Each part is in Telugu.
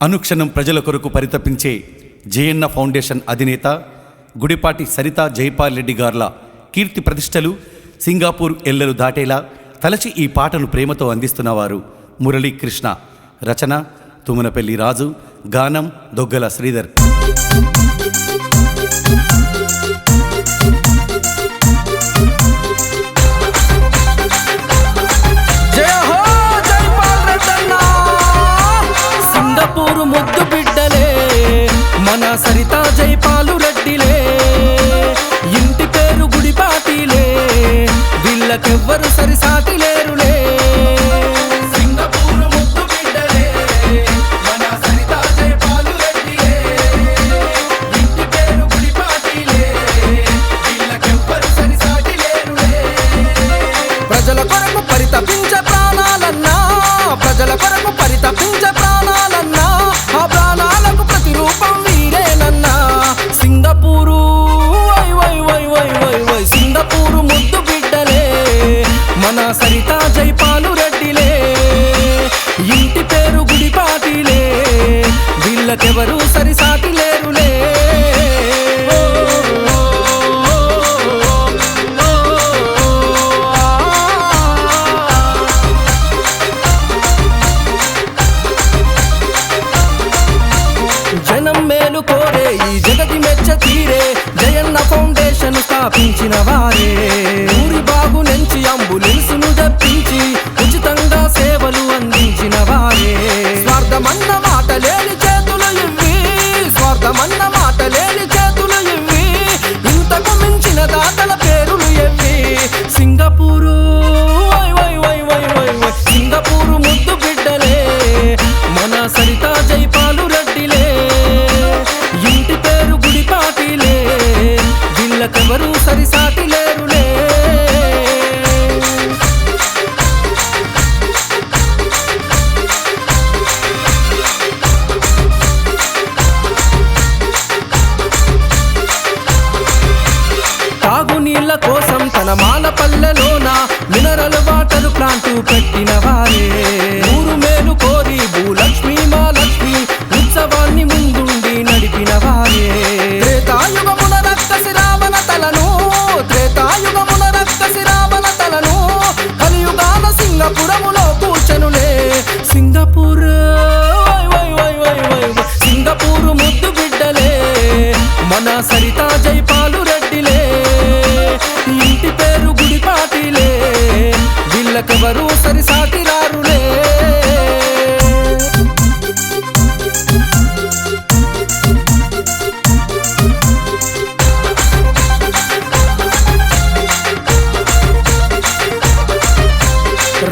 అనుక్షణం ప్రజల కొరకు పరితపించే జయన్న ఫౌండేషన్ అధినేత గుడిపాటి సరితా జైపాల్ రెడ్డి గార్ల కీర్తి ప్రతిష్టలు సింగపూర్ ఎల్లలు దాటేలా తలచి ఈ పాటను ప్రేమతో అందిస్తున్నవారు మురళీకృష్ణ. రచన తుమ్మనపల్లి రాజు, గానం దొగ్గల శ్రీధర్. ముద్దు బిడ్డలే మన సరితా జైపాలు రెడ్డిలే, ఇంటి పేరు గుడిపాటిలే, వీళ్ళకెవ్వరు సరిసాటి లేరులే. సింగపూరు ముద్దు బిడ్డలే మన సరితా జైపాలు రెడ్డిలే, ఇంటి పేరు గుడిపాటిలే, వీళ్ళకెవ్వరు సరిసాటి లేరులే. ప్రజల కొరకు పరితపించే ప్రాణాలన్నా, ప్రజల కొరకు పరితపించే ప్రాణాలన్నా, ఆ ప్రాణాలకు ప్రతిరూపం వీరేనన్నా. సింగపూరు వై వై వై వై వై వై సింగపూరు ముద్దు బిడ్డలే మన సరితా జైపాలు రెడ్డిలే, ఇంటి పేరు గుడిపాటిలే, వీళ్ళకెవరు సరిసాటి లేరులే. జనం మేలు కోరే ఈ జగతి మెచ్చ తీరే జయన్న ఫౌండేషన్ స్థాపించిన వారే, ఊరి బాగు నుంచి అంబులెన్సును తెప్పించి ఉచితంగా సేవలు అందించిన వారే. స్వార్థమన్న మాట లేని చేతులు ఇవ్వి, స్వార్థమన్న మాట లేని చేతులు ఇవ్వి, ఇంతకు మించిన దాతల పేరులు ఎవ్వి. సింగపూరు వై వై వై వై వై వై సింగపూరు ముద్దు బిడ్డలే మన సరితా జైపాలు రెడ్డిలే, ఇంటి పేరు గుడిపాటిలే, వీళ్ళకెవరు సరిసాటి లేరులే. తాగునీళ్ళ కోసం తన మాలపల్లెలోన మినరల్ వాటర్ ప్లాంట్ పెట్టిన వారే, ఊరు మేలు కోరి భూలక్ష్మి మాలక్ష్మి ఉత్సవాన్ని ముందుండి నడిపిన వారే. త్రేతాయుగమున రక్కసి రావణ తలను, త్రేతాయుగమున రక్కసి రావణ తలను కలియుగాన సింగపురములో కూర్చనులే. సింగపూర్ వై వై వై వై వై సింగపూరు ముద్దు బిడ్డలే మన సరితా జైపాలు రెడ్డిలే, ఇంటి పేరు గుడిపాటిలే, వీళ్ళకెవరు సరిసాటి రారులే.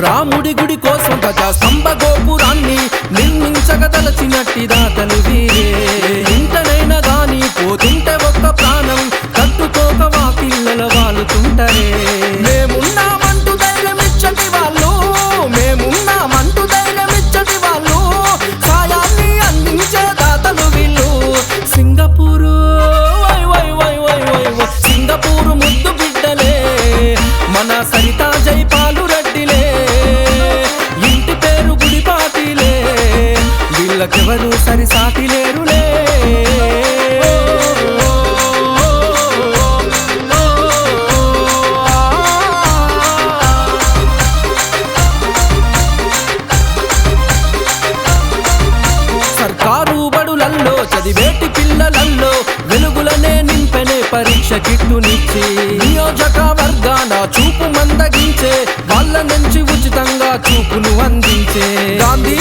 రాముడి గుడి కోసం గజా స్తంభ గోపురాన్ని నిర్మించగదలచినట్టి దాతలు వీరే, ఇంటనైనా గాని పోతుంటే ఒక్క ప్రాణం కట్టుకోక వాకిళ్ళల వాలుతుంటరే. మేమున్నామంటూ ధైర్యమిచ్చటి వాళ్ళు, మేమున్నామంటూ ధైర్యమిచ్చటి వాళ్ళు, సాయాన్ని అందించే దాతలు వీళ్ళు. సింగపూరు వై వై వై వై వై వై సింగపూరు ముద్దు బిడ్డలే మన సరితా జైపాలు రెడ్డిలే, ఇంటి పేరు గుడిపాటిలే, వీళ్ళకెవరు సరిసాటి లేరులే. సర్కారు బడులల్లో చదివేటి పిల్లలల్లో వెలుగులనే నింపెనే పరీక్ష కిట్టునిచ్చి, నియోజకవర్గాన చూపు మందగించే వాళ్ళ నుంచి ఉచితంగా చూపును అందించే. గాంధీ